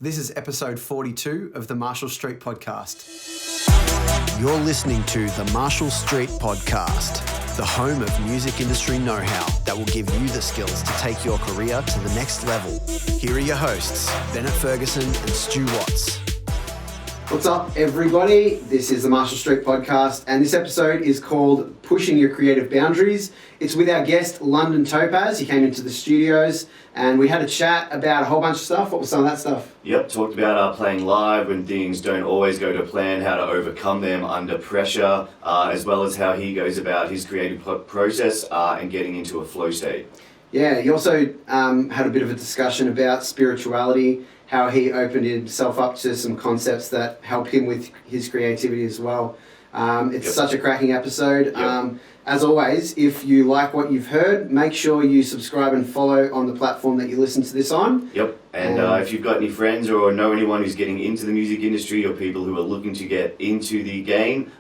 This is episode 42 of the Marshall Street Podcast. You're listening to the Marshall Street Podcast, the home of music industry know-how that will give you the skills to take your career to the next level. Here are your hosts, Bennett Ferguson and Stu Watts. What's up, everybody? This is the Marshall Street Podcast, and this episode is called Pushing Your Creative Boundaries. It's with our guest, London Topaz. He came into the studios, and we had a chat about a whole bunch of stuff. What was some of that stuff? Yep, talked about playing live when things don't always go to plan, how to overcome them under pressure, as well as how he goes about his creative process and getting into a flow state. Yeah, he also had a bit of a discussion about spirituality, how he opened himself up to some concepts that help him with his creativity as well. It's such a cracking episode. Yep. As always, if you like what you've heard, make sure you subscribe and follow on the platform that you listen to this on. Yep, and if you've got any friends or know anyone who's getting into the music industry or people who are looking to get into the game,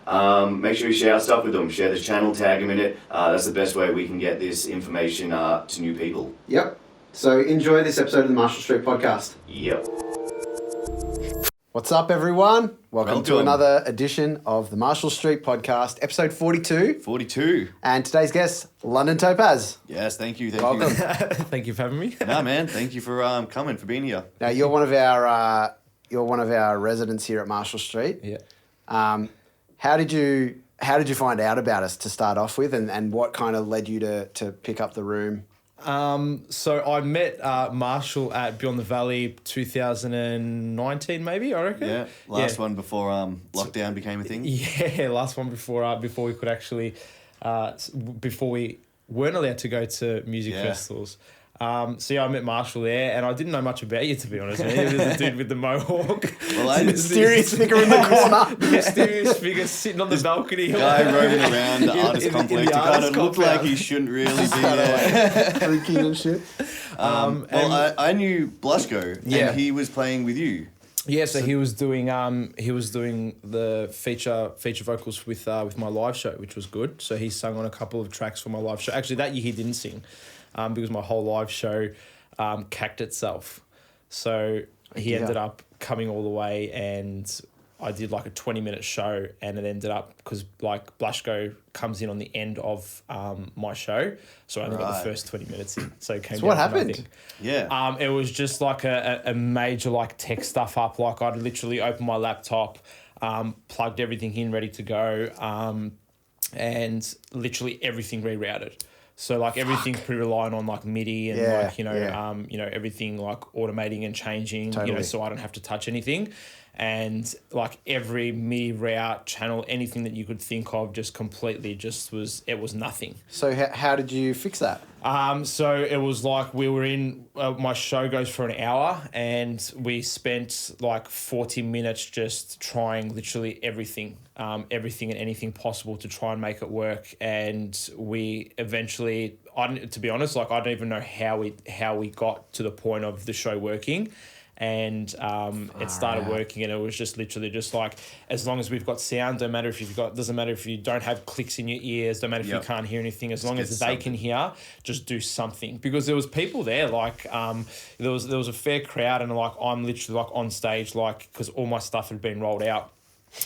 make sure you share our stuff with them. Share the channel, tag them in it. That's the best way we can get this information to new people. Yep. So enjoy this episode of the Marshall Street Podcast. Yep. What's up, everyone? Welcome to another edition of the Marshall Street Podcast, episode 42. 42. And today's guest, London Topaz. Yes, thank you. Welcome. Thank you for having me. No, man, thank you for coming, for being here. Now, you're one of our residents here at Marshall Street. Yeah. How did you find out about us to start off with, and what kind of led you to pick up the room? So I met Marshall at Beyond the Valley 2019, maybe, I reckon. Yeah, last one before lockdown became a thing. Yeah, last one before we could actually, before we weren't allowed to go to music festivals. So yeah, I met Marshall there, and I didn't know much about you, to be honest. Man. He was the dude with the mohawk. Well, I Mysterious figure in the corner. The mysterious figure sitting on the balcony. guy roaming around the artist complex. He kind of looked like he shouldn't really be there. Freaking and shit. I knew Blushko, and he was playing with you. Yeah, so he was doing the feature vocals with my live show, which was good. So he sung on a couple of tracks for my live show. Actually, that year he didn't sing. Because my whole live show cacked itself. So he ended up coming all the way, and I did like a 20-minute show, and it ended up, because like Blushko comes in on the end of my show, so I only got the first 20 minutes in. So it came So down what to happened? nothing. Yeah. It was just like a major like tech stuff up. Like I'd literally open my laptop, plugged everything in, ready to go, and literally everything rerouted. So like everything's pretty reliant on like MIDI and everything like automating and changing, so I don't have to touch anything. And like every MIDI route, channel, anything that you could think of just completely was nothing. So how did you fix that? So it was like we were in, my show goes for an hour, and we spent like 40 minutes just trying literally everything and anything possible to try and make it work. And we eventually, to be honest, like I don't even know how we got to the point of the show working. And it started working, and it was just literally just like, as long as we've got sound, doesn't matter if you don't have clicks in your ears, don't matter if you can't hear anything, as long as they can hear, just do something. Because there was people there, like there was a fair crowd, and like I'm literally like on stage, like, because all my stuff had been rolled out.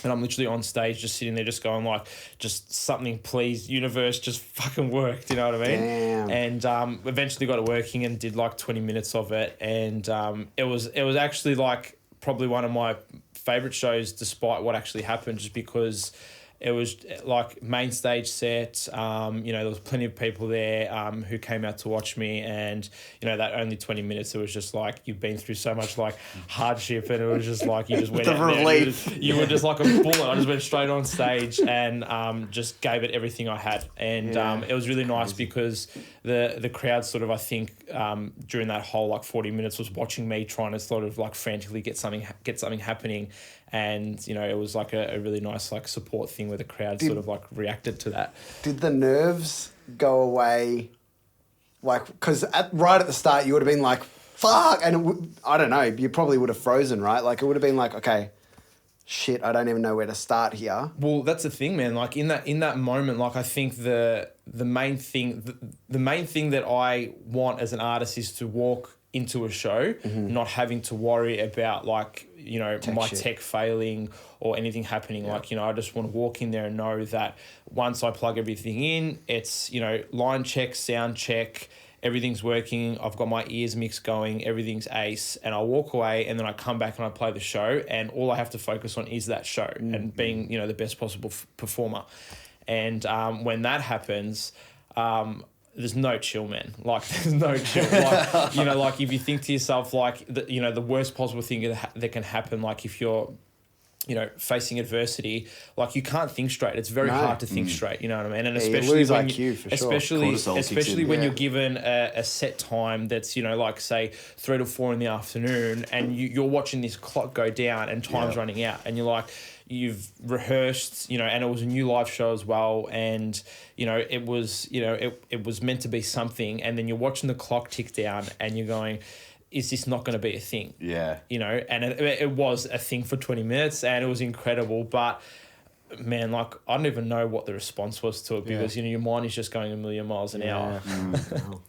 And I'm literally on stage just sitting there just going like, just something please, universe, just fucking work, do you know what I mean? Damn. And eventually got it working and did like 20 minutes of it. And it was actually like probably one of my favourite shows despite what actually happened, just because it was like main stage set, there was plenty of people there who came out to watch me, and that only 20 minutes, it was just like you've been through so much like hardship, and it was just like you just went out relief. there, you were just like a bullet. I just went straight on stage and just gave it everything I had, and it was really nice because the crowd sort of, I think during that whole like 40 minutes was watching me trying to sort of like frantically get something happening. And, it was like a really nice like support thing where the crowd sort of like reacted to that. Did the nerves go away? Like, because right at the start you would have been like, fuck. And I don't know, you probably would have frozen, right? Like it would have been like, okay, shit, I don't even know where to start here. Well, that's the thing, man. Like in that moment, like I think the main thing that I want as an artist is to walk into a show, not having to worry about like, you know, my tech failing or anything happening. Like, you know, I just want to walk in there and know that once I plug everything in, it's, you know, line check, sound check, everything's working, I've got my ears mix going, everything's ace, and I walk away and then I come back and I play the show, and all I have to focus on is that show and being, you know, the best possible performer. And when that happens, there's no chill, man. Like, there's no chill. Like, you know, like if you think to yourself, like, you know, the worst possible thing that can happen, like if you're, you know, facing adversity, like you can't think straight. It's very hard to think straight. You know what I mean? And especially you lose when IQ for sure. especially when you're given a set time that's, you know, like say 3 to 4 in the afternoon, and you're watching this clock go down and time's running out, and you're like, you've rehearsed, you know, and it was a new live show as well, and you know it was, you know, it was meant to be something, and then you're watching the clock tick down, and you're going, is this not going to be a thing? Yeah. You know, and it was a thing for 20 minutes, and it was incredible, but man, like I don't even know what the response was to it, because you know your mind is just going a million miles an hour. Wow.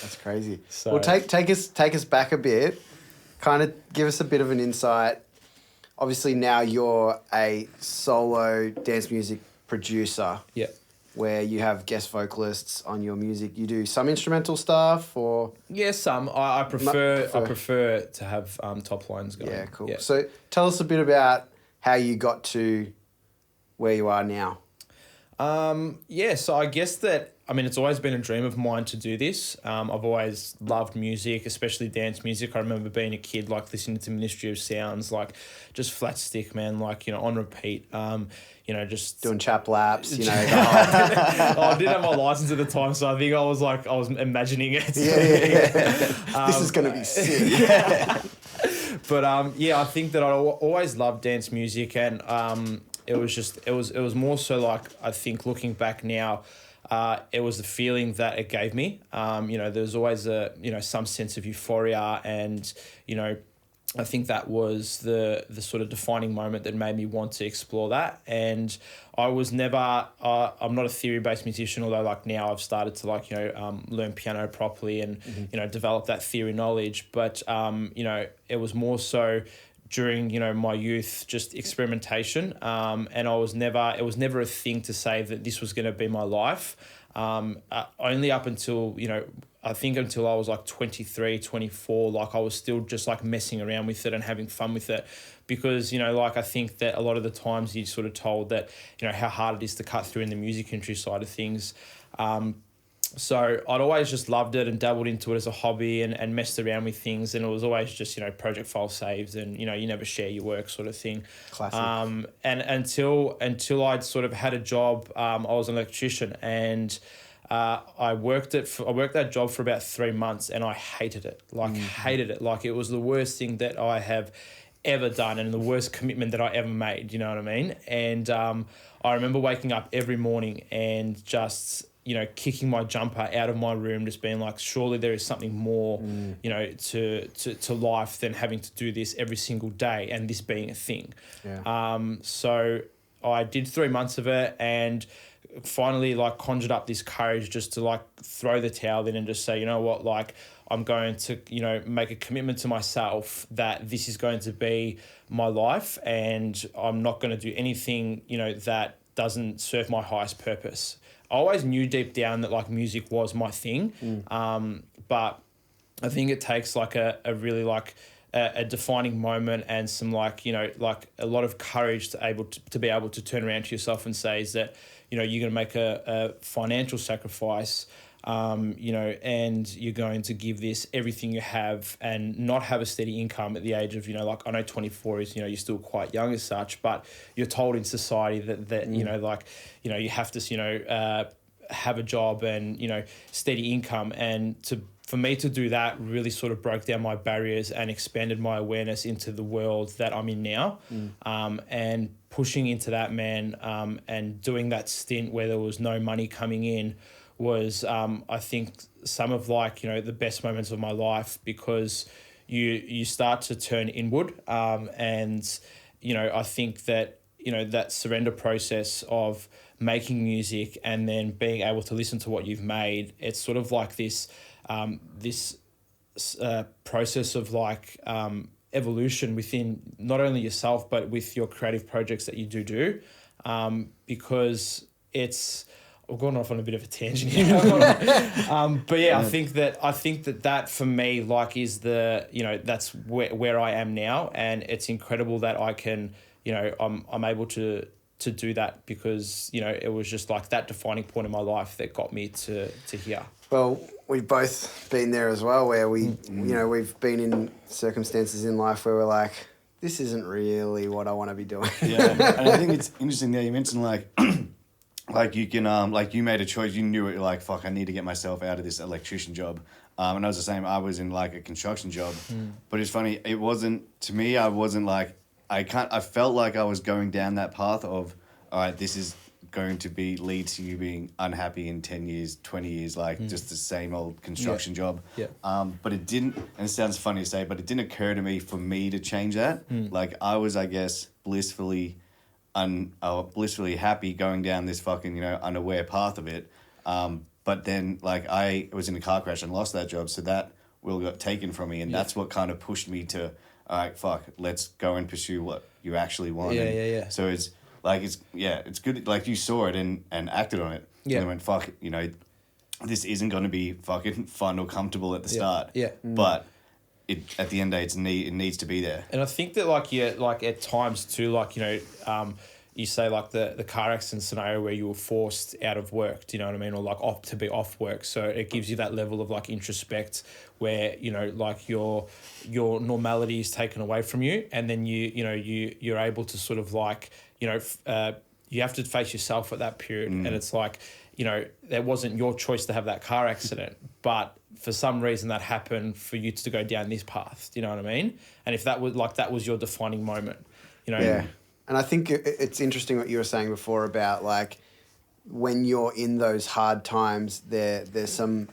That's crazy. So, well, take us back a bit, kind of give us a bit of an insight. Obviously now you're a solo dance music producer. Yeah. Where you have guest vocalists on your music. You do some instrumental stuff, or yeah, some. I prefer to have top lines going. Yeah, cool. Yeah. So tell us a bit about how you got to where you are now. So I guess that, I mean, it's always been a dream of mine to do this. I've always loved music, especially dance music. I remember being a kid, like listening to Ministry of Sounds, like just flat stick, man, like, you know, on repeat. You know, just doing chap laps, you know. I didn't have my license at the time, so I think I was imagining it. This is going to be sick. But I think that I always loved dance music, and it was more so like, I think looking back now, it was the feeling that it gave me. You know, there's always some sense of euphoria, and you know, I think that was the sort of defining moment that made me want to explore that. And I was never, I'm not a theory-based musician, although like now I've started to like, you know, learn piano properly and, you know, develop that theory knowledge. But, you know, it was more so during, you know, my youth, just experimentation. And it was never a thing to say that this was going to be my life. Only up until, you know, I think until I was like 23, 24, like I was still just like messing around with it and having fun with it, because, you know, like I think that a lot of the times you're sort of told that, you know, how hard it is to cut through in the music industry side of things. So I'd always just loved it and dabbled into it as a hobby and messed around with things, and it was always just, you know, project file saved, and, you know, you never share your work sort of thing. Classic. And until I'd sort of had a job, I was an electrician, and I worked that job for about 3 months, and I hated it. Hated it. Like, it was the worst thing that I have ever done, and the worst commitment that I ever made, you know what I mean? And I remember waking up every morning and just, you know, kicking my jumper out of my room, just being like, surely there is something more, you know, to life than having to do this every single day, and this being a thing. Yeah. So I did 3 months of it, and finally like conjured up this courage just to like throw the towel in and just say, you know what, like I'm going to, you know, make a commitment to myself that this is going to be my life, and I'm not going to do anything, you know, that doesn't serve my highest purpose. I always knew deep down that like music was my thing. But I think it takes like a really like a defining moment and some like, you know, like a lot of courage to be able to turn around to yourself and say is that, you know, you're going to make a financial sacrifice, you know, and you're going to give this everything you have and not have a steady income at the age of, you know, like I know 24 is, you know, you're still quite young as such, but you're told in society that you know, like, you know, you have to, you know, have a job and, you know, steady income. And for me to do that really sort of broke down my barriers and expanded my awareness into the world that I'm in now. And pushing into that, man, and doing that stint where there was no money coming in was, I think, some of like, you know, the best moments of my life, because you start to turn inward. And, you know, I think that, you know, that surrender process of making music and then being able to listen to what you've made, it's sort of like this process of like evolution within not only yourself but with your creative projects that you do, because it's. I've gone off on a bit of a tangent here. But yeah, I think that for me, like, is the, that's where I am now. And it's incredible that I can, I'm able to do that because, it was just like that defining point in my life that got me to here. Well, we've both been there as well, where we've been in circumstances in life where we're like, this isn't really what I want to be doing. Yeah, and I think it's interesting that you mentioned like you can like you made a choice. You knew it. Like, fuck, I need to get myself out of this electrician job. And I was the same. I was in like a construction job, but it's funny. It wasn't to me. I wasn't like I felt like I was going down that path of, all right, this is going to lead to you being unhappy in 10 years, 20 years, like just the same old construction job. Yeah. But it didn't. And it sounds funny to say, but it didn't occur to me for me to change that. Like I was, I guess, blissfully happy going down this fucking, unaware path of it. But then, like, I was in a car crash and lost that job, so that will got taken from me, and that's what kind of pushed me to, all right, fuck, let's go and pursue what you actually want. Yeah. So it's like, it's good, like, you saw it and acted on it. Yeah. And went, fuck, this isn't going to be fucking fun or comfortable at the start. Yeah. But at the end of the day, it needs to be there. And I think that, like at times too, like, you say like the car accident scenario where you were forced out of work, do you know what I mean? Or like to be off work. So it gives you that level of like introspect where, like your normality is taken away from you. And then you're able to sort of like, you have to face yourself at that period. And it's like, that wasn't your choice to have that car accident, but for some reason that happened for you to go down this path. Do you know what I mean? And if that was your defining moment, Yeah. And I think it's interesting what you were saying before about like when you're in those hard times, there's some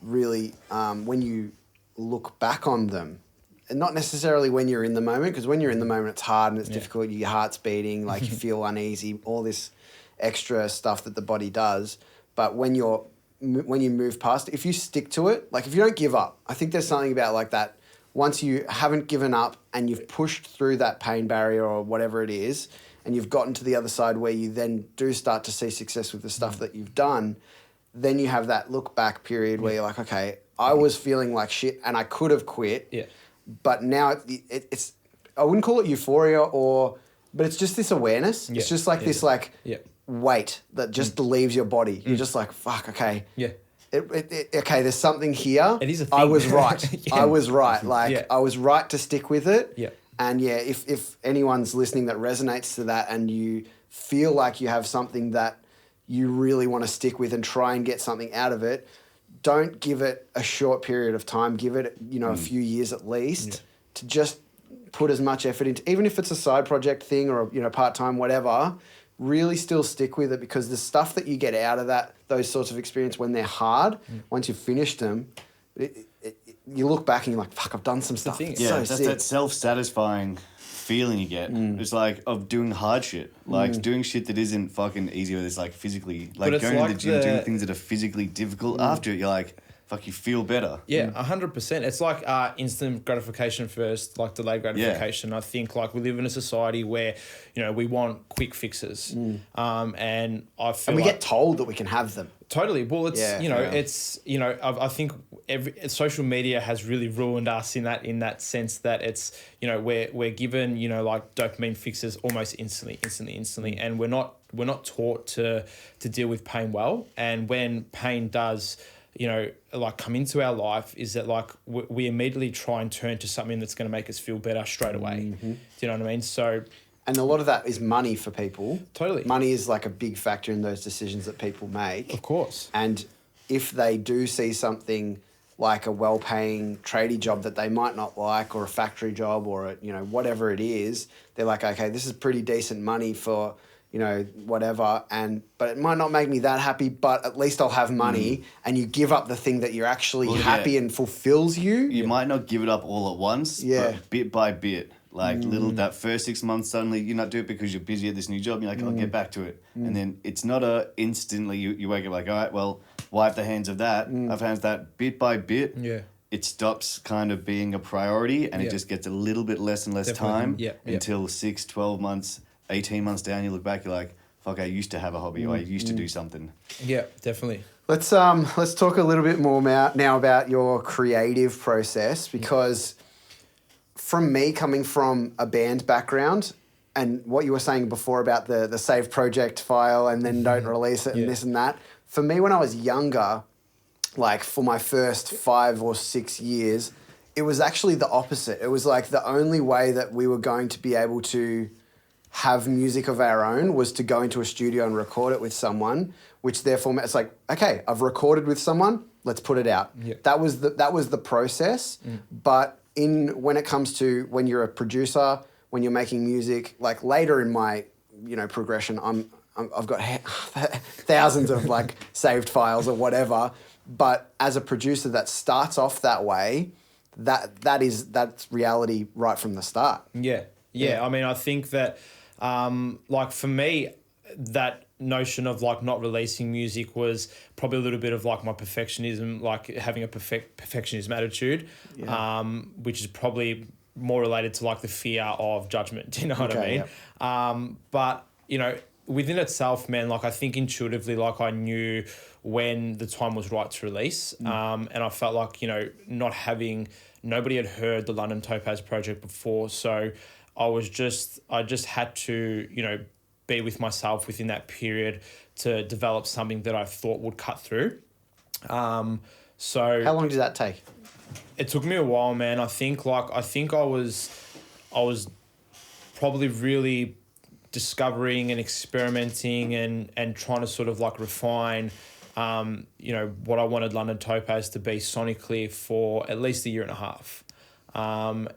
really, when you look back on them, and not necessarily when you're in the moment, because when you're in the moment, it's hard and it's difficult. Your heart's beating, like you feel uneasy, all this extra stuff that the body does. But when you move past it, if you stick to it, like if you don't give up, I think there's something about like that. Once you haven't given up and you've pushed through that pain barrier or whatever it is, and you've gotten to the other side where you then do start to see success with the stuff that you've done, then you have that look back period where you're like, okay, I was feeling like shit and I could have quit, but now it's I wouldn't call it euphoria but it's just this awareness. It's just like this weight that just leaves your body. You're just like, fuck, okay. Yeah. Okay, there's something here. It is a thing. I was right. I was right. Like, I was right to stick with it. Yeah. And if anyone's listening that resonates to that and you feel like you have something that you really want to stick with and try and get something out of it, don't give it a short period of time. Give it, a few years at least to just put as much effort into, even if it's a side project thing or, part-time, whatever, really still stick with it, because the stuff that you get out of those sorts of experience when they're hard, once you've finished them, you look back and you're like, fuck, I've done some stuff. That's that self-satisfying feeling you get. It's like of doing hard shit, like doing shit that isn't fucking easy, or it's like physically, like going to the gym, doing things that are physically difficult. After it, you're like, fuck, you feel better. Yeah, 100%. It's like instant gratification first, like delayed gratification. I think like we live in a society where, we want quick fixes. And I feel and we get told that we can have them. Totally. Well, it's, it's, I think social media has really ruined us in that sense that it's, we're given, like dopamine fixes almost instantly. And we're not taught to deal with pain well. And when pain does, like come into our life, is that like we immediately try and turn to something that's going to make us feel better straight away. Do you know what I mean? So, and a lot of that is money for people. Totally. Money is like a big factor in those decisions that people make. Of course. And if they do see something like a well-paying tradie job that they might not like, or a factory job, or whatever it is, they're like, okay, this is pretty decent money for, whatever, but it might not make me that happy, but at least I'll have money. And you give up the thing that you're actually happy and fulfills you. You might not give it up all at once, but bit by bit, like that first 6 months, suddenly you're not doing it because you're busy at this new job. You're like, I'll get back to it. And then it's not instantly you wake up like, all right, well, wipe the hands of that. I've hands that bit by bit. Yeah. it stops kind of being a priority and Yeah. it just gets a little bit less and less Definitely. time Yeah, yeah. until 6, 12 months, 18 months down, you look back, you're like, fuck, I used to have a hobby or I used to do something. Yeah, definitely. Let's talk a little bit more now about your creative process, because from me, coming from a band background and what you were saying before about the save project file and then don't release it and Yeah. this and that, for me when I was younger, like for my first 5 or 6 years, it was actually the opposite. It was like the only way that we were going to be able to have music of our own was to go into a studio and record it with someone, which therefore it's like, okay, I've recorded with someone, let's put it out. Yeah. That was the process. But when it comes to when you're a producer, when you're making music, like later in my progression, I've got thousands of like saved files or whatever. But as a producer that starts off that way, that's reality right from the start. Yeah. I mean, I think that, like for me, that notion of like not releasing music was probably a little bit of like my perfectionism, like having a perfectionism attitude, which is probably more related to like the fear of judgment. Do you know what I mean? Yep. But within itself, man, like I think intuitively, like I knew when the time was right to release, and I felt like nobody had heard the London Topaz project before, so I just had to be with myself within that period to develop something that I thought would cut through. So How long did that take? it took me a while, man. I think I was probably really discovering and experimenting and trying to sort of like refine what I wanted London Topaz to be sonically for at least a year and a half. Out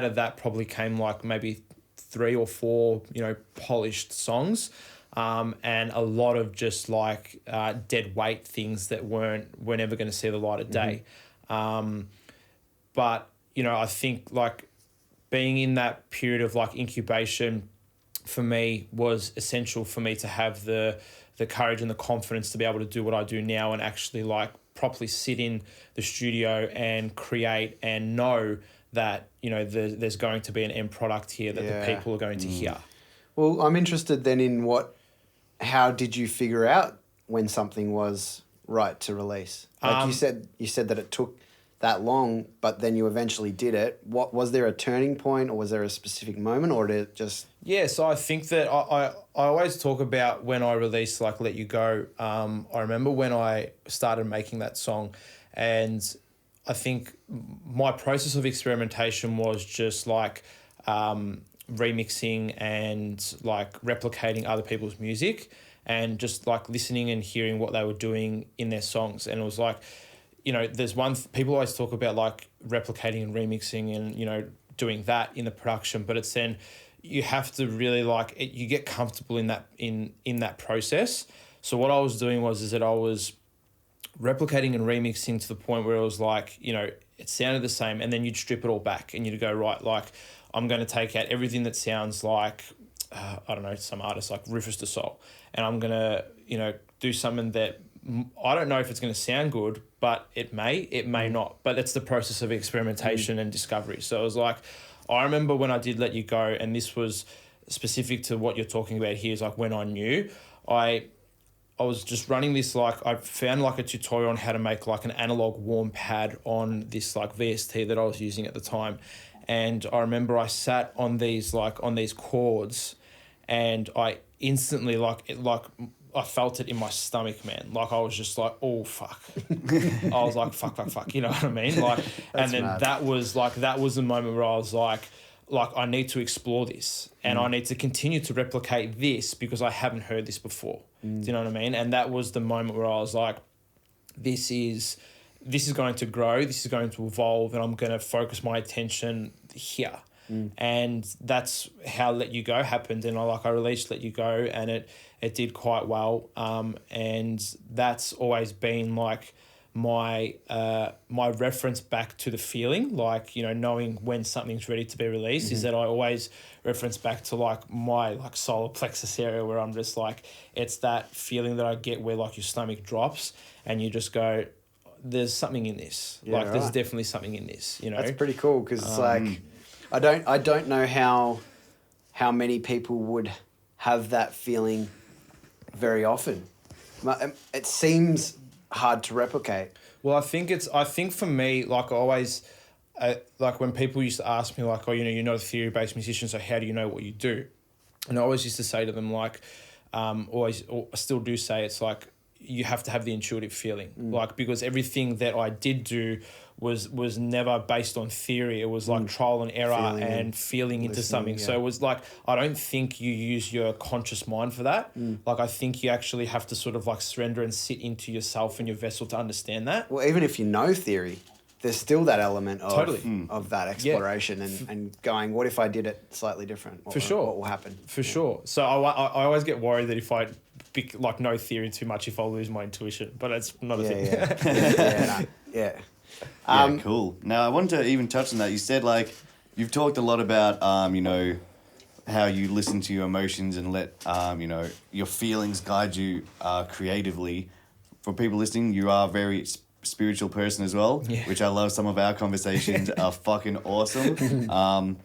of that probably came like maybe 3 or 4, polished songs, and a lot of just like dead weight things that weren't ever going to see the light of day. But I think like being in that period of like incubation for me was essential for me to have the courage and the confidence to be able to do what I do now and actually like properly sit in the studio and create and know that there's going to be an end product here that the people are going to hear. Well, I'm interested then in how did you figure out when something was right to release? Like you said that it took that long, but then you eventually did it. What was there a turning point, or was there a specific moment, or did it just? Yeah, so I think that I always talk about when I released like Let You Go. I remember when I started making that song, and I think my process of experimentation was just like remixing and like replicating other people's music and just like listening and hearing what they were doing in their songs. And it was like, there's people always talk about like replicating and remixing and, doing that in the production, but it's then you have to really you get comfortable in that process. So what I was doing is that I was replicating and remixing to the point where it was like, it sounded the same, and then you'd strip it all back and you'd go, right, like I'm going to take out everything that sounds like, I don't know, some artist like Rufus Du Sol, and I'm going to, do something that I don't know if it's going to sound good, but it may not, but it's the process of experimentation and discovery. So it was like, I remember when I did Let You Go, and this was specific to what you're talking about here, is like when I knew, I was just running this, like I found like a tutorial on how to make like an analog warm pad on this like VST that I was using at the time. And I remember I sat on these chords, and I instantly I felt it in my stomach, man. Like I was just like, oh fuck. I was like, fuck. You know what I mean? Like, and then mad. that was the moment where I was like I need to explore this, and I need to continue to replicate this because I haven't heard this before. Do you know what I mean? And that was the moment where I was like, this is going to grow, this is going to evolve, and I'm going to focus my attention here. And that's how Let You Go happened. And I released Let You Go, and it did quite well. And that's always been like my reference back to the feeling, like, knowing when something's ready to be released, is that I always reference back to like my like solar plexus area, where I'm just like, it's that feeling that I get where like your stomach drops and you just go, there's something in this. Yeah, There's right. definitely something in this. You know, That's pretty cool because it's like I don't know how many people would have that feeling very often. It seems hard to replicate. Well, I think for me, like I always, like when people used to ask me like, oh, you know, you're not a theory-based musician, so how do you know what you do? And I always used to say to them like, I still do say it's like, you have to have the intuitive feeling, like, because everything that I did do was never based on theory. It was like trial and error feeling into something. Yeah. So it was like, I don't think you use your conscious mind for that. Like, I think you actually have to sort of like surrender and sit into yourself and your vessel to understand that. Well, even if you know theory, there's still that element of that exploration and going, what if I did it slightly different? What will happen? For sure. So I always get worried that if I like know theory too much, if I'll lose my intuition, but it's not a thing. Yeah. Cool. Now, I wanted to even touch on that. You said, like, you've talked a lot about, you know, how you listen to your emotions and let, you know, your feelings guide you creatively. For people listening, you are a very spiritual person as well, which I love. Some of our conversations are fucking awesome.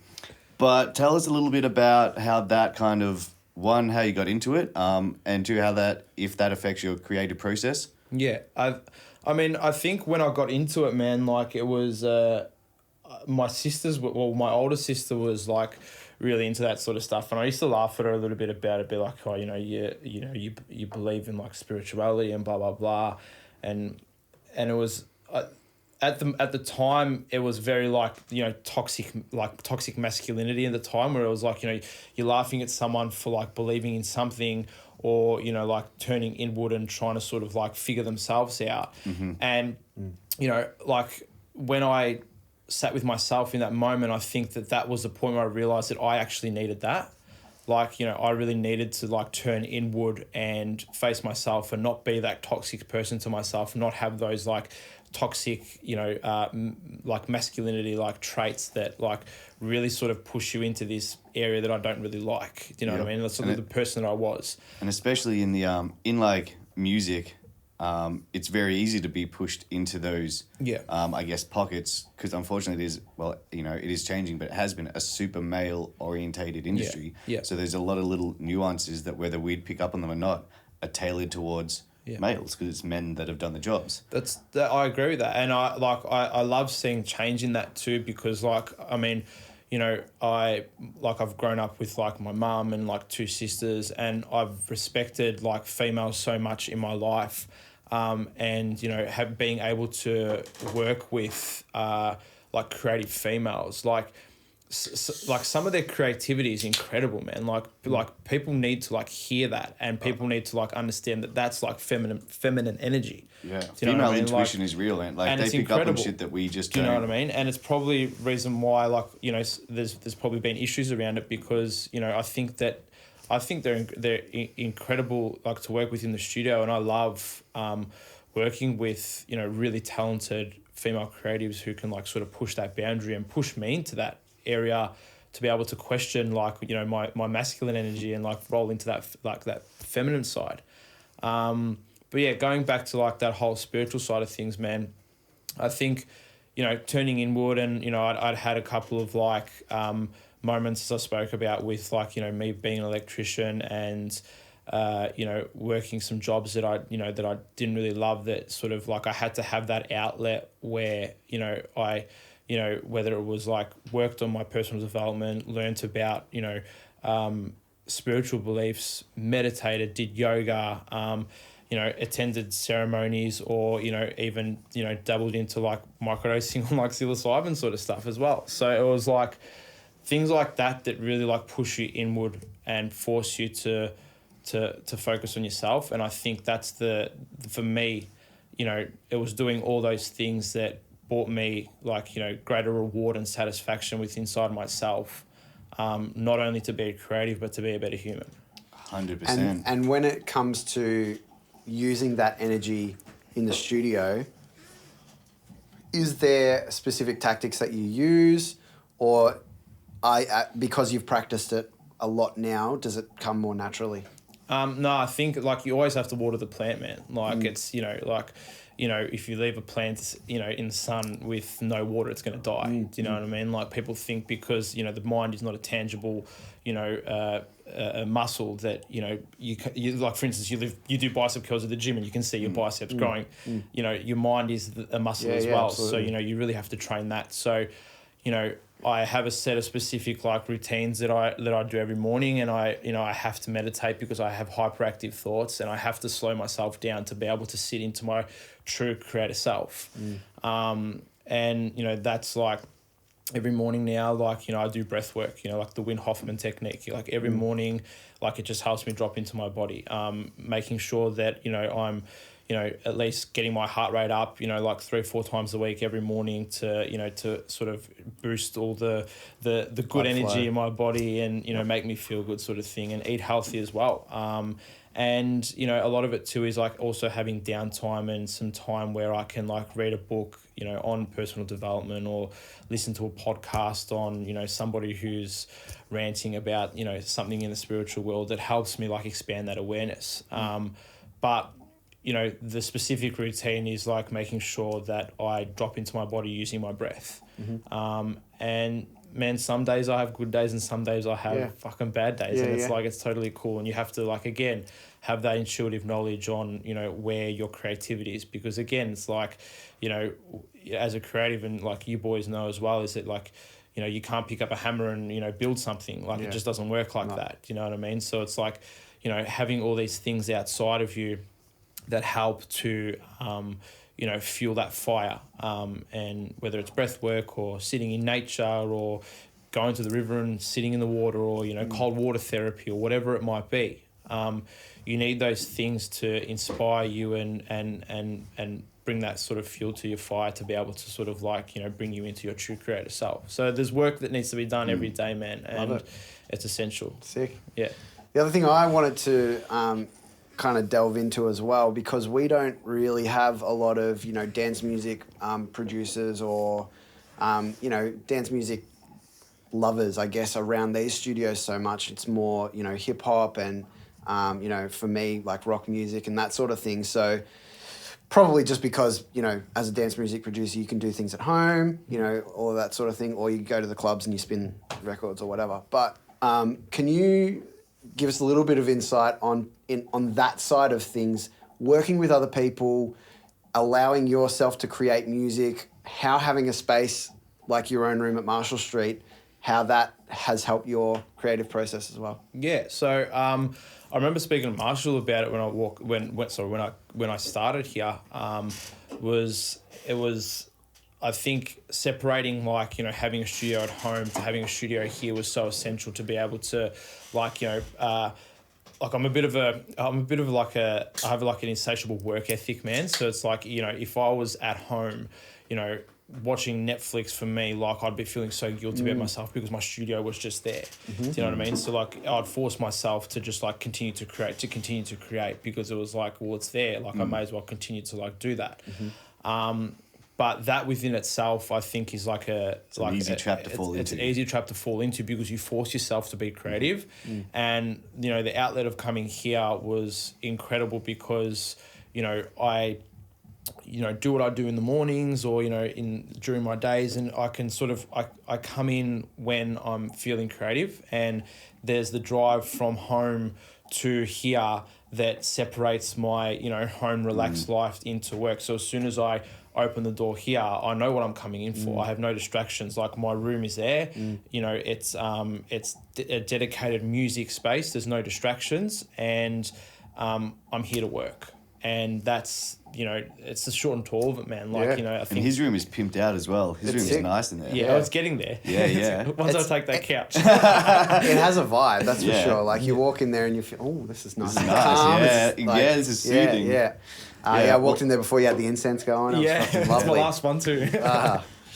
But tell us a little bit about how that kind of, one, how you got into it, and two, how if that affects your creative process. Yeah, I mean, I think when I got into it, man, like it was my older sister was like really into that sort of stuff, and I used to laugh at her a little bit about it, be like, oh, you know, you believe in like spirituality and blah blah blah, and it was at the time it was very like, you know, toxic masculinity at the time, where it was like, you know, you're laughing at someone for like believing in something, or, you know, like turning inward and trying to sort of like figure themselves out. And, you know, like when I sat with myself in that moment, I think that was the point where I realized that I actually needed that. Like, you know, I really needed to like turn inward and face myself and not be that toxic person to myself, and not have those like toxic, you know, like masculinity, like traits that like really sort of push you into this area that I don't really like. Do you know what I mean? That's sort of the person that I was. And especially in the in like music, it's very easy to be pushed into those, I guess, pockets, because unfortunately it is, well, you know, it is changing, but it has been a super male orientated industry. So there's a lot of little nuances that, whether we'd pick up on them or not, are tailored towards males, because it's men that have done the jobs. I agree with that, and I love seeing change in that too, because like, I mean, you know, I've grown up with like my mum and like two sisters, and I've respected like females so much in my life, and, you know, being able to work with like creative females, like some of their creativity is incredible, man. Like people need to like hear that, and people need to like understand that that's like feminine energy. Yeah, female intuition is real, and like they pick up on shit that we just don't. Do you know what I mean? And it's probably reason why, like, you know, there's probably been issues around it, because, you know, I think they're incredible, like, to work with in the studio, and I love working with, you know, really talented female creatives who can like sort of push that boundary and push me into that area to be able to question, like, you know, my masculine energy and like roll into that, like, that feminine side. But yeah, going back to like that whole spiritual side of things, man, I think, you know, turning inward, and, you know, I'd had a couple of like moments, as I spoke about, with like, you know, me being an electrician and you know, working some jobs that I didn't really love, that sort of like I had to have that outlet where, you know, whether it was like worked on my personal development, learnt about, you know, spiritual beliefs, meditated, did yoga, you know, attended ceremonies, or, you know, even, you know, dabbled into like microdosing on like psilocybin sort of stuff as well. So it was like things like that really like push you inward and force you to focus on yourself. And I think that's for me, you know, it was doing all those things that brought me like, you know, greater reward and satisfaction with inside myself, not only to be creative, but to be a better human. 100%. And when it comes to using that energy in the studio, is there specific tactics that you use, or because you've practiced it a lot now, does it come more naturally? No, I think like you always have to water the plant, man. Like it's, you know, like you know, if you leave a plant, you know, in the sun with no water, it's going to die. Do you know what I mean? Like people think because, you know, the mind is not a tangible, you know, a muscle that, you know, you like, for instance, you do bicep curls at the gym and you can see your biceps growing. You know, your mind is a muscle as well. Absolutely. So, you know, you really have to train that. So, you know, I have a set of specific like routines that I do every morning, and I have to meditate because I have hyperactive thoughts, and I have to slow myself down to be able to sit into my true creative self. And you know, that's like every morning now, like, you know, I do breath work, you know, like the Wim Hoffman technique, like every morning, like it just helps me drop into my body, making sure that, you know, I'm, you know, at least getting my heart rate up, you know, like 3-4 times a week every morning to, you know, to sort of boost all the good Blood energy flow. in my body and, you know, make me feel good sort of thing, and eat healthy as well. And, you know, a lot of it too is like also having downtime and some time where I can like read a book, you know, on personal development, or listen to a podcast on, you know, somebody who's ranting about, you know, something in the spiritual world that helps me like expand that awareness. But, you know, the specific routine is like making sure that I drop into my body using my breath. And man, some days I have good days and some days I have fucking bad days. And it's like, it's totally cool. And you have to like, again, have that intuitive knowledge on, you know, where your creativity is. Because again, it's like, you know, as a creative, and like you boys know as well, is that like, you know, you can't pick up a hammer and, you know, build something. Like it just doesn't work like that. You know what I mean? So it's like, you know, having all these things outside of you that help to, you know, fuel that fire. And whether it's breath work or sitting in nature or going to the river and sitting in the water, or, you know, cold water therapy or whatever it might be. You need those things to inspire you and bring that sort of fuel to your fire to be able to sort of like, you know, bring you into your true creative self. So there's work that needs to be done every day, man. And it's essential. Sick. Yeah. The other thing I wanted to kind of delve into as well, because we don't really have a lot of, you know, dance music producers or, you know, dance music lovers, I guess, around these studios so much. It's more, you know, hip hop and, you know, for me, like rock music and that sort of thing. So probably just because, you know, as a dance music producer, you can do things at home, you know, all of that sort of thing, or you go to the clubs and you spin records or whatever. But can you give us a little bit of insight on that side of things, working with other people, allowing yourself to create music, how having a space like your own room at Marshall Street, how that has helped your creative process as well? Yeah, so I remember speaking to Marshall about it when I started here. It was I think separating, like, you know, having a studio at home to having a studio here was so essential to be able to, like, you know, like I have like an insatiable work ethic, man. So it's like, you know, if I was at home, you know, watching Netflix, for me, like, I'd be feeling so guilty about myself because my studio was just there. Do you know what I mean? So like I'd force myself to just like continue to create because it was like, well, it's there. Like I may as well continue to like do that. But that within itself, I think, is like an easy trap to fall into. It's an easy trap to fall into because you force yourself to be creative. And, you know, the outlet of coming here was incredible because, you know, I, you know, do what I do in the mornings or, you know, during my days, and I can sort of, I come in when I'm feeling creative, and there's the drive from home to here that separates my, you know, home relaxed life into work. So as soon as I open the door here, I know what I'm coming in for. I have no distractions. Like, my room is there. You know, it's a dedicated music space. There's no distractions, and I'm here to work. And that's, you know, it's the short and tall of it, man. Like, you know, I think... And his room is pimped out as well. His room is nice in there. Yeah, I was getting there. Yeah. Once I take that couch. It has a vibe, that's for sure. Like, you walk in there and you feel, oh, this is nice. This is nice, Like, this is soothing. I walked in there before you had the incense going. It was fucking lovely. It's my last one too.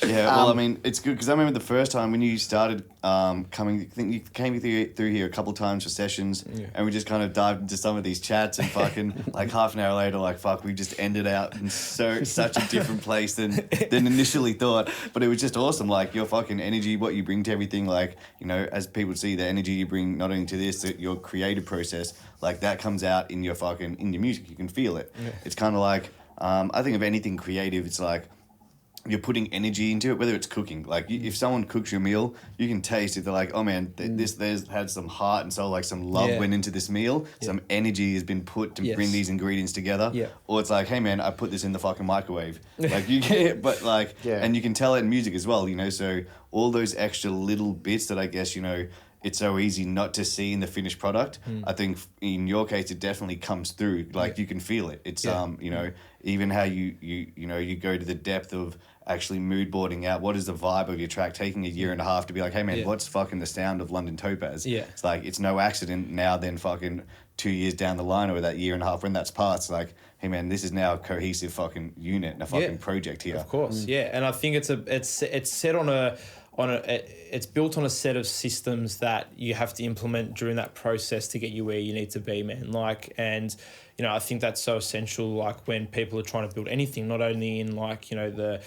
Yeah, well, I mean, it's good because I remember the first time when you started coming, I think you came through here a couple of times for sessions, and we just kind of dived into some of these chats, and fucking like half an hour later, like, fuck, we just ended out in such a different place than initially thought. But it was just awesome, like your fucking energy, what you bring to everything, like, you know, as people see the energy you bring not only to this, your creative process, like that comes out in your music. You can feel it. It's kind of like, I think of anything creative, it's like you're putting energy into it, whether it's cooking. Like if someone cooks your meal, you can taste it. They're like, oh man, there's had some heart and soul, like some love went into this meal. Some energy has been put to bring these ingredients together. Or it's like, hey man, I put this in the fucking microwave. Like you get, but like, and you can tell it in music as well, you know. So all those extra little bits that I guess, you know, it's so easy not to see in the finished product. I think in your case, it definitely comes through. Like you can feel it. It's you know, even how you know, you go to the depth of actually mood boarding out what is the vibe of your track, taking a year and a half to be like, hey man, what's fucking the sound of London Topaz? It's like, it's no accident now then fucking 2 years down the line or that year and a half when that's passed, like, hey man, this is now a cohesive fucking unit and a fucking project here. Of course, and I think it's set on it's built on a set of systems that you have to implement during that process to get you where you need to be, man. Like, and you know, I think that's so essential. Like when people are trying to build anything, not only in like, you know, the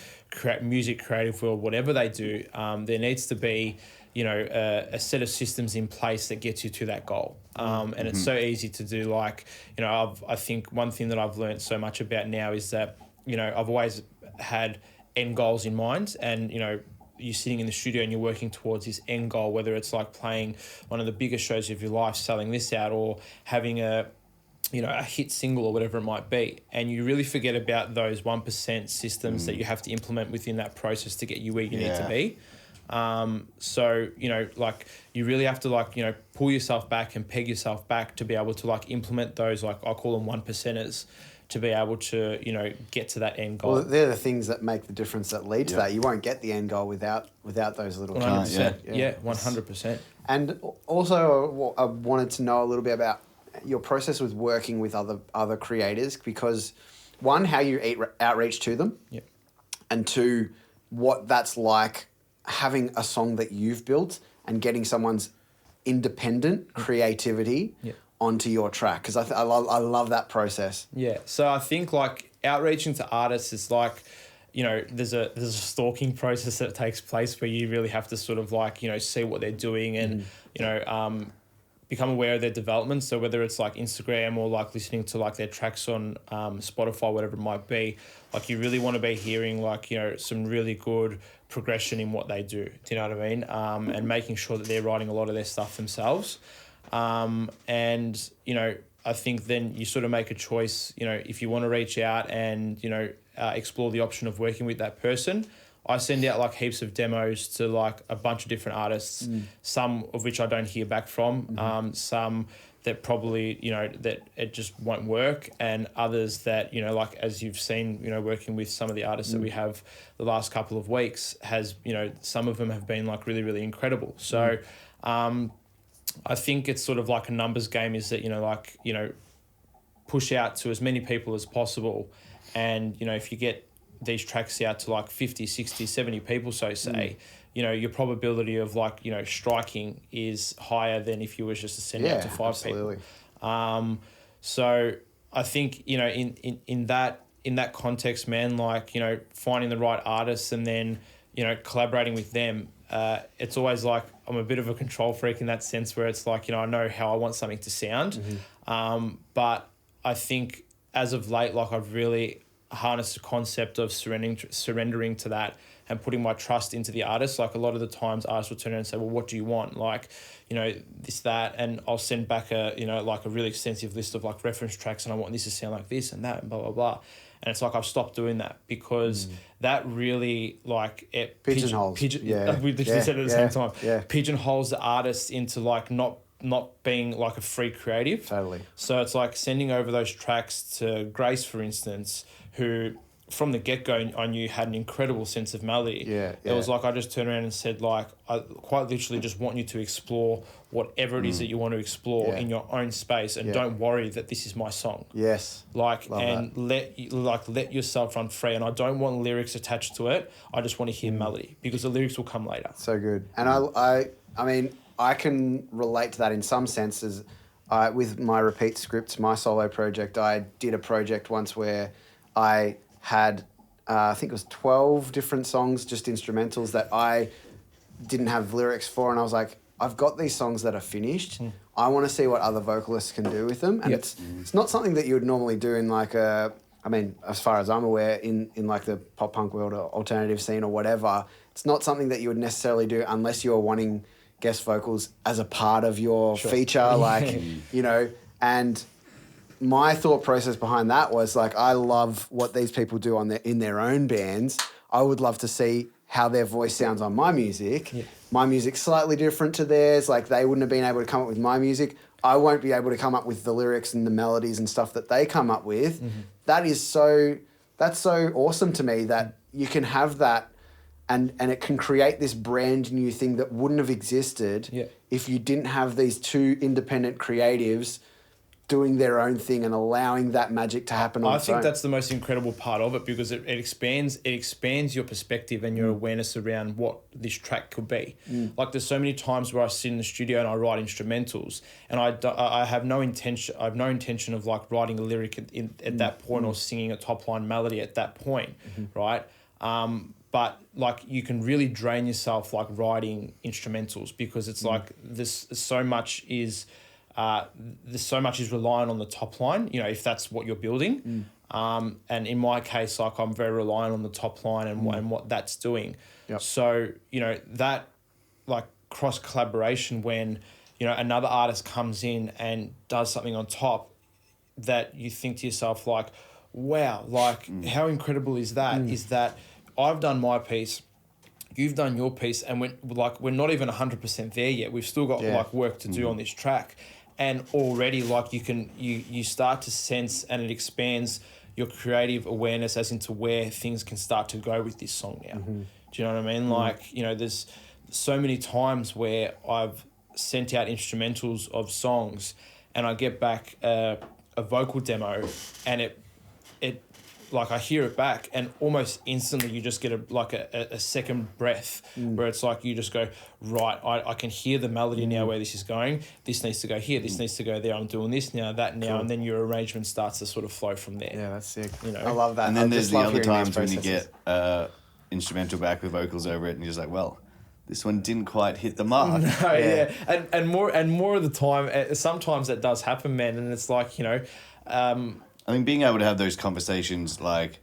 music creative world, whatever they do, there needs to be, you know, a set of systems in place that gets you to that goal. And it's so easy to do. Like, you know, I think one thing that I've learned so much about now is that, you know, I've always had end goals in mind, and, you know, you're sitting in the studio and you're working towards this end goal, whether it's like playing one of the biggest shows of your life, selling this out, or having a hit single or whatever it might be. And you really forget about those 1% systems that you have to implement within that process to get you where you need to be. So, you know, like you really have to like, you know, pull yourself back and peg yourself back to be able to like implement those, like I call them 1%ers, to be able to, you know, get to that end goal. Well, they're the things that make the difference, that lead to that. You won't get the end goal without those little 100%. Yeah, 100%. And also I wanted to know a little bit about your process with working with other creators, because one, how you outreach to them, and two, what that's like having a song that you've built and getting someone's independent creativity onto your track, because I love that process. Yeah. So I think like outreaching to artists is like, you know, there's a stalking process that takes place where you really have to sort of like, you know, see what they're doing and, you know, become aware of their development. So whether it's like Instagram or like listening to like their tracks on Spotify, whatever it might be, like you really want to be hearing like, you know, some really good progression in what they do. Do you know what I mean? And making sure that they're writing a lot of their stuff themselves. And, you know, I think then you sort of make a choice, you know, if you want to reach out and, you know, explore the option of working with that person. I send out like heaps of demos to like a bunch of different artists, some of which I don't hear back from, some that probably, you know, that it just won't work, and others that, you know, like as you've seen, you know, working with some of the artists that we have the last couple of weeks has, you know, some of them have been like really, really incredible. So I think it's sort of like a numbers game, is that, you know, like, you know, push out to as many people as possible. And, you know, if you get these tracks out to like 50, 60, 70 people, so say, you know, your probability of like, you know, striking is higher than if you was just to send out to 5 people. So I think, you know, in that context, man, like, you know, finding the right artists and then, you know, collaborating with them, it's always like I'm a bit of a control freak in that sense, where it's like, you know, I know how I want something to sound. But I think as of late, like I've really harnessed the concept of surrendering to that and putting my trust into the artist. Like a lot of the times artists will turn around and say, well, what do you want? Like, you know, this, that, and I'll send back a, you know, like a really extensive list of like reference tracks, and I want this to sound like this and that and blah, blah, blah. And it's like I've stopped doing that because that really like it pigeonholes. we literally said it at the same time. Pigeonholes the artist into like not being like a free creative. Totally. So it's like sending over those tracks to Grace, for instance, who from the get-go I knew had an incredible sense of melody. It was like I just turned around and said, like, I quite literally just want you to explore whatever it is that you want to explore in your own space, and don't worry that this is my song. Like, love and that. let yourself run free. And I don't want lyrics attached to it. I just want to hear melody, because the lyrics will come later. So good. And I mean, I can relate to that in some senses. With my repeat scripts, my solo project, I did a project once where I had, I think it was 12 different songs, just instrumentals that I didn't have lyrics for. And I was like, I've got these songs that are finished. I want to see what other vocalists can do with them. And it's not something that you would normally do in like a I mean, as far as I'm aware, in like the pop punk world or alternative scene or whatever, it's not something that you would necessarily do unless you're wanting guest vocals as a part of your feature, like, you know, and my thought process behind that was like, I love what these people do in their own bands. I would love to see how their voice sounds on my music. Yeah. My music's slightly different to theirs. Like, they wouldn't have been able to come up with my music. I won't be able to come up with the lyrics and the melodies and stuff that they come up with. That's so awesome to me that you can have that and it can create this brand new thing that wouldn't have existed if you didn't have these two independent creatives doing their own thing and allowing that magic to happen on its own. I think that's the most incredible part of it, because it expands your perspective and your awareness around what this track could be. Like, there's so many times where I sit in the studio and I write instrumentals, and I have no intention of like writing a lyric at that point or singing a top line melody at that point, right? But like, you can really drain yourself like writing instrumentals, because it's like so much is reliant on the top line, you know, if that's what you're building. And in my case, like, I'm very reliant on the top line and what that's doing. Yep. So, you know, that like cross collaboration when, you know, another artist comes in and does something on top, that you think to yourself like, wow, like how incredible is that? Is that I've done my piece, you've done your piece, and we're not even 100% there yet. We've still got like work to do on this track. And already, like, you start to sense, and it expands your creative awareness as into where things can start to go with this song now. Do you know what I mean? Like, you know, there's so many times where I've sent out instrumentals of songs and I get back a vocal demo, and it like, I hear it back, and almost instantly you just get a second breath where it's like you just go, right, I can hear the melody now where this is going. This needs to go here. This needs to go there. I'm doing this now, that now. Cool. And then your arrangement starts to sort of flow from there. Yeah, that's sick. You know? I love that. And then there's the other times when you get instrumental back with vocals over it, and you're just like, well, this one didn't quite hit the mark. And more of the time, sometimes that does happen, man. And it's like, you know, I mean, being able to have those conversations like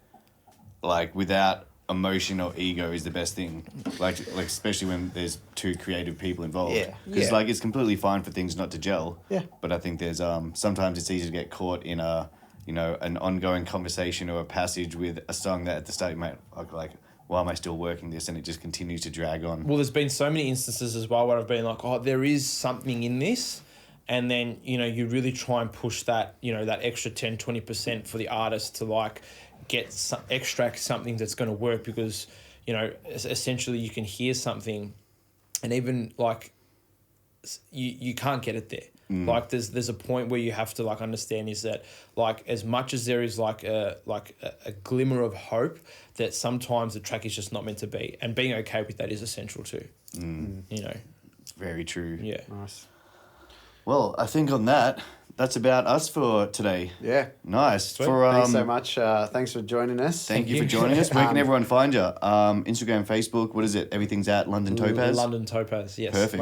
without emotion or ego is the best thing. Like especially when there's two creative people involved. Yeah. Because like, it's completely fine for things not to gel. Yeah. But I think there's sometimes it's easy to get caught in an ongoing conversation or a passage with a song that at the start you might like, why am I still working this? And it just continues to drag on. Well, there's been so many instances as well where I've been like, oh, there is something in this. And then, you know, you really try and push that, you know, that extra 10, 20% for the artist to like extract something that's going to work, because, you know, essentially you can hear something and even like you can't get it there. Like there's a point where you have to like understand is that like, as much as there is like a glimmer of hope, that sometimes the track is just not meant to be, and being okay with that is essential too. You know, very true. Yeah. Nice. Well, I think on that, that's about us for today. Yeah. Nice. Thanks so much. Thanks for joining us. Thank you for joining us. Where can everyone find you? Instagram, Facebook, what is it? Everything's at London Topaz? London Topaz, yes. Perfect.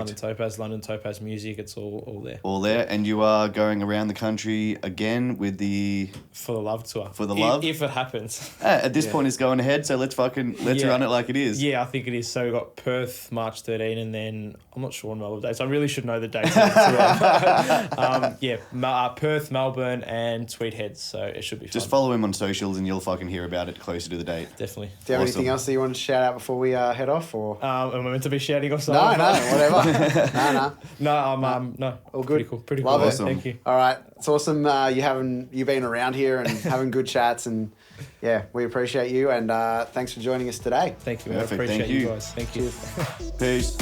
London Topaz Music, it's all there. All there. And you are going around the country again with the... For the Love Tour. For the Love? If it happens. At this point, it's going ahead, so let's run it like it is. Yeah, I think it is. So we've got Perth, March 13, and then I'm not sure on Melbourne dates. I really should know the dates. Perth, Melbourne, and Tweed Heads, so it should be fun. Just follow him on socials and you'll fucking hear about it closer to the date. Definitely. Do you have anything else that you want to shout out before we head off? Or am I meant to be shouting or something? No, whatever. No. All good. Pretty cool. Love it. Awesome. Thank you. All right, it's awesome. You been around here and having good chats, and yeah, we appreciate you, and thanks for joining us today. Thank you. Perfect. I appreciate Thank you guys. Thank you. Peace.